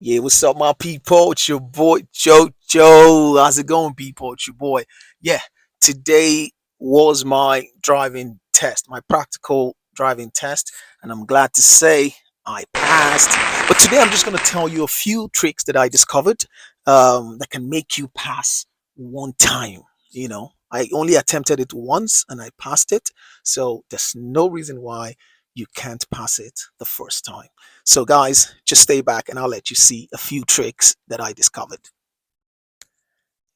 Yeah, what's up, my people? It's your boy Jojo. How's it going, people? It's your boy. Yeah, today was my driving test, my practical driving test, and I'm glad to say I passed. But today I'm just going to tell you a few tricks that I discovered that can make you pass one time. I only attempted it once and I passed it, so there's no reason why you can't pass it the first time. So, guys, just stay back and I'll let you see a few tricks that I discovered.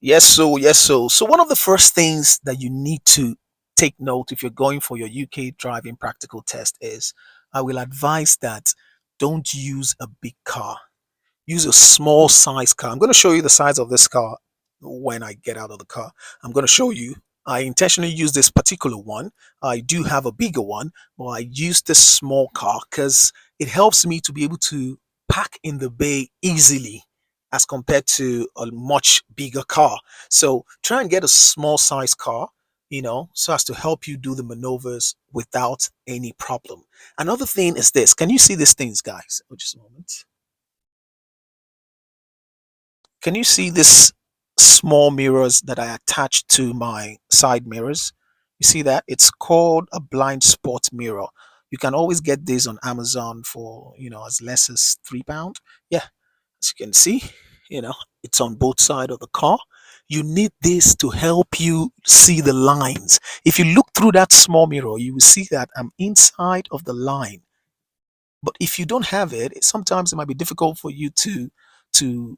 Yes, so one of the first things that you need to take note if you're going for your UK driving practical test is I will advise that don't use a big car. Use a small size car. I'm going to show you the size of this car when I get out of the car. I'm going to show you. I intentionally use this particular one. I do have a bigger one, but I use this small car because it helps me to be able to pack in the bay easily as compared to a much bigger car. So try and get a small size car, so as to help you do the maneuvers without any problem. Another thing is this. Can you see these things, guys? Oh, just a moment. Can you see this small mirrors that I attached to my side mirrors? You see that? It's called a blind spot mirror. You can always get this on Amazon for, as less as £3. Yeah, as you can see, it's on both sides of the car. You need this to help you see the lines. If you look through that small mirror, you will see that I'm inside of the line. But if you don't have it, sometimes it might be difficult for you to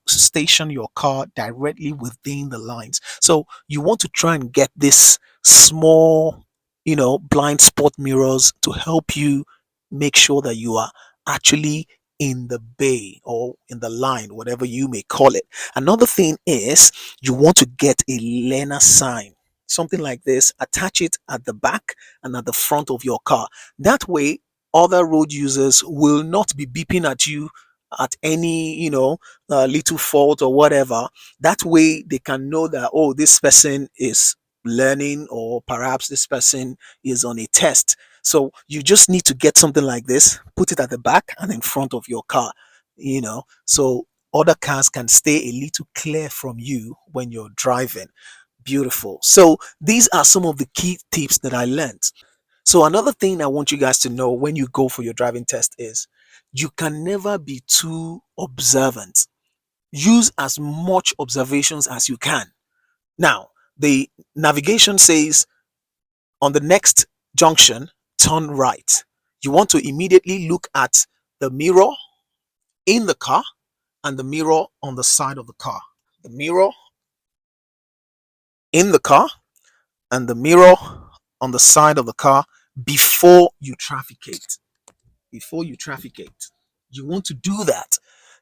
station your car directly within the lines. So you want to try and get this small, blind spot mirrors to help you make sure that you are actually in the bay or in the line, whatever you may call it. Another thing is you want to get a learner sign. Something like this, attach it at the back and at the front of your car. That way, other road users will not be beeping at you at any little fault or whatever. That way they can know that, oh, this person is learning or perhaps this person is on a test. So you just need to get something like this, put it at the back and in front of your car, so other cars can stay a little clear from you when you're driving. Beautiful. So these are some of the key tips that I learned. So another thing I want you guys to know when you go for your driving test is you can never be too observant. Use as much observations as you can. Now, the navigation says on the next junction, turn right. You want to immediately look at the mirror in the car and the mirror on the side of the car. The mirror in the car and the mirror on the side of the car before you trafficate. Before you trafficate. You want to do that.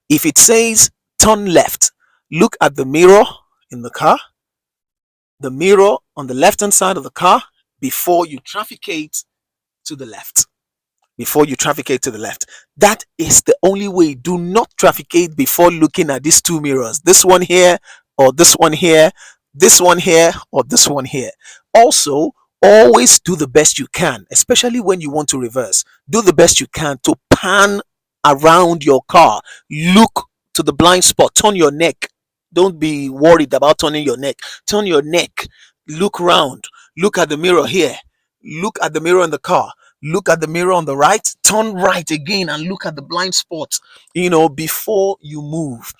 If it says turn left, look at the mirror in the car, the mirror on the left hand side of the car before you trafficate to the left. Before you trafficate to the left. That is the only way. Do not trafficate before looking at these two mirrors. This one here or this one here, this one here or this one here. Also, always do the best you can, especially when you want to reverse. Do the best you can to pan around your car. Look to the blind spot. Turn your neck. Don't be worried about turning your neck. Turn your neck. Look round. Look at the mirror here. Look at the mirror in the car. Look at the mirror on the right. Turn right again and look at the blind spot, before you move.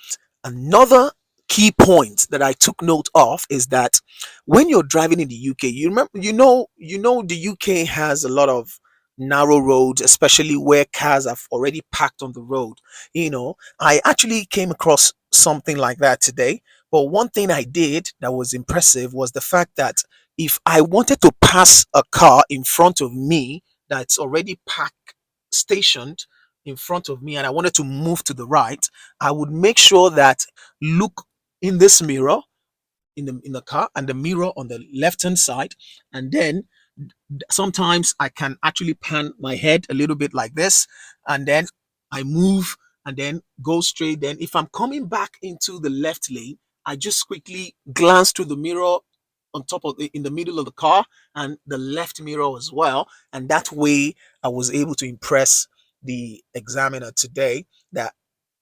Another key point that I took note of is that when you're driving in the UK, you remember, the UK has a lot of narrow roads, especially where cars have already parked on the road. I actually came across something like that today. But one thing I did that was impressive was the fact that if I wanted to pass a car in front of me that's already parked, stationed in front of me, and I wanted to move to the right, I would make sure that look in this mirror in the car and the mirror on the left hand side, and then sometimes I can actually pan my head a little bit like this, and then I move and then go straight. Then if I'm coming back into the left lane, I just quickly glance to the mirror on top of in the middle of the car and the left mirror as well, and that way I was able to impress the examiner today that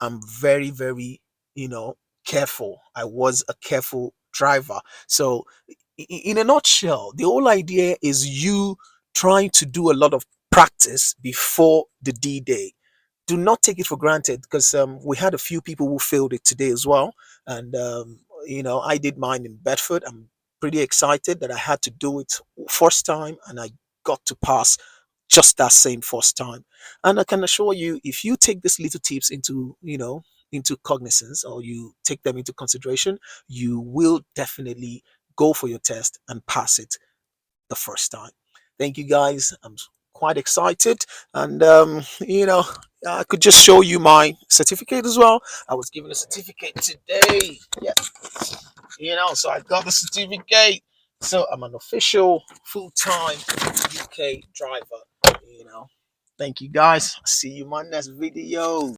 I'm very, very, you know, careful. I was a careful driver. So, in a nutshell, the whole idea is you trying to do a lot of practice before the D Day. Do not take it for granted, because we had a few people who failed it today as well. And, I did mine in Bedford. I'm pretty excited that I had to do it first time and I got to pass just that same first time. And I can assure you, if you take these little tips into cognizance, or you take them into consideration, you will definitely go for your test and pass it the first time. Thank you guys. I'm quite excited. And, I could just show you my certificate as well. I was given a certificate today. Yeah, so I got the certificate. So I'm an official full-time UK driver. Thank you guys. See you in my next video.